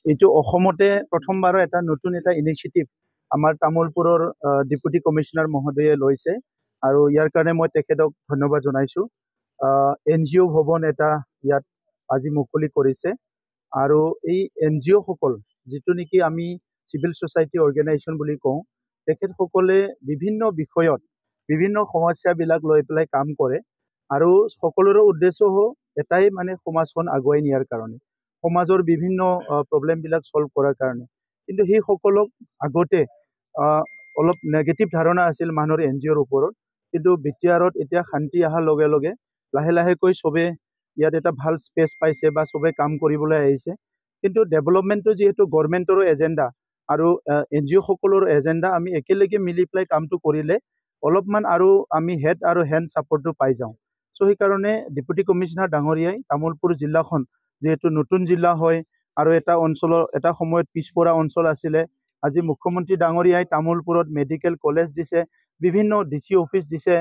এইটো অসমতে প্ৰথমবাৰৰ এটা নতুন এটা ইনিচিয়েটিভ আমাৰ তামোলপুৰৰ ডেপুটি কমিশনাৰ মহোদয়ে লৈছে আৰু ইয়াৰ কাৰণে মই তেখেতক ধন্যবাদ জনাইছোঁ। NGO ভৱন এটা ইয়াত আজি মুকলি কৰিছে আৰু এই NGO সকল যিটো নেকি আমি চিভিল সোসাইটি অৰ্গেনাইজেশ্যন বুলি কওঁ, তেখেতসকলে বিভিন্ন বিষয়ত বিভিন্ন সমস্যাবিলাক লৈ পেলাই কাম কৰে আৰু সকলোৰে উদ্দেশ্য এটাই মানে সমাজখন আগুৱাই নিয়াৰ কাৰণে, সমাজৰ বিভিন্ন প্ৰব্লেমবিলাক সলভ কৰাৰ কাৰণে। কিন্তু সেইসকলক আগতে অলপ নেগেটিভ ধাৰণা আছিল মানুহৰ NGOৰ ওপৰত, কিন্তু বিটিআৰত এতিয়া শান্তি অহাৰ লগে লগে লাহে লাহেকৈ চবে ইয়াত এটা ভাল স্পেচ পাইছে বা চবে কাম কৰিবলৈ আহিছে। কিন্তু ডেভেলপমেণ্টটো যিহেতু গভৰ্ণমেণ্টৰো এজেণ্ডা আৰু NGO সকলৰ এজেণ্ডা, আমি একেলগে মিলি পেলাই কামটো কৰিলে অলপমান আৰু আমি হেড আৰু হেণ্ড ছাপৰ্টটো পাই যাওঁ। চ' সেইকাৰণে ডেপুটি কমিশনাৰ ডাঙৰীয়াই তামোলপুৰ জিলাখন যিহেতু নতুন জিলা হয় আৰু এটা অঞ্চলৰ এটা সময়ত পিছপৰা অঞ্চল আছিলে, আজি মুখ্যমন্ত্ৰী ডাঙৰীয়াই তামোলপুৰত মেডিকেল কলেজ দিছে, বিভিন্ন DC অফিচ দিছে,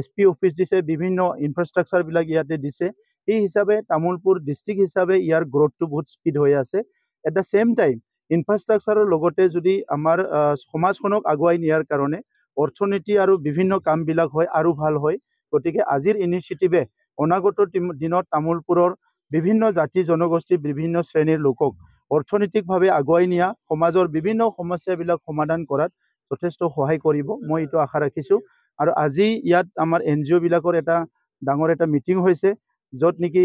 SP অফিচ দিছে, বিভিন্ন ইনফ্ৰাষ্ট্ৰাকচাৰবিলাক ইয়াতে দিছে। এই হিচাপে তামোলপুৰ ডিষ্ট্ৰিক্ট হিচাপে ইয়াৰ গ্ৰথটো বহুত স্পীড হৈ আছে। এট দ্য ছেম টাইম ইনফ্ৰাষ্ট্ৰাকচাৰৰ লগতে যদি আমাৰ সমাজখনক আগুৱাই নিয়াৰ কাৰণে অৰ্থনীতি আৰু বিভিন্ন কামবিলাক হয় আৰু ভাল হয়। গতিকে আজিৰ ইনিচিয়েটিভে অনাগত দিনত তামোলপুৰৰ বিভিন্ন জাতি জনগোষ্ঠীৰ বিভিন্ন শ্ৰেণীৰ লোকক অৰ্থনৈতিকভাৱে আগুৱাই নিয়া, সমাজৰ বিভিন্ন সমস্যাবিলাক সমাধান কৰাত যথেষ্ট সহায় কৰিব, মই এইটো আশা ৰাখিছোঁ। আৰু আজি ইয়াত আমাৰ NGO বিলাকৰ এটা ডাঙৰ এটা মিটিং হৈছে, য'ত নেকি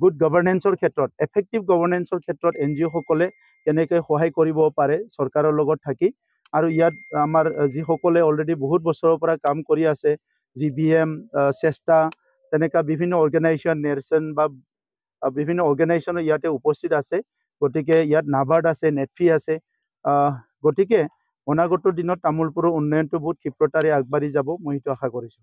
গুড গভৰ্নেন্সৰ ক্ষেত্ৰত, এফেক্টিভ গভৰ্নেন্সৰ ক্ষেত্ৰত NGO সকলে কেনেকৈ সহায় কৰিব পাৰে চৰকাৰৰ লগত থাকি। আৰু ইয়াত আমাৰ যিসকলে অলৰেডি বহুত বছৰৰ পৰা কাম কৰি আছে, GBM, চেষ্টা, তেনেকুৱা বিভিন্ন অৰ্গেনাইজেশ্যন, নেৰচন বা বিভিন্ন অৰ্গেনাইজেশ্যন ইয়াতে উপস্থিত আছে। গতিকে ইয়াত NABARD আছে, NEDFI আছে। গতিকে অনাগত দিনত তামোলপুৰৰ উন্নয়নটো বহুত ক্ষিপ্ৰতাৰে আগবাঢ়ি যাব, মই সেইটো আশা কৰিছোঁ।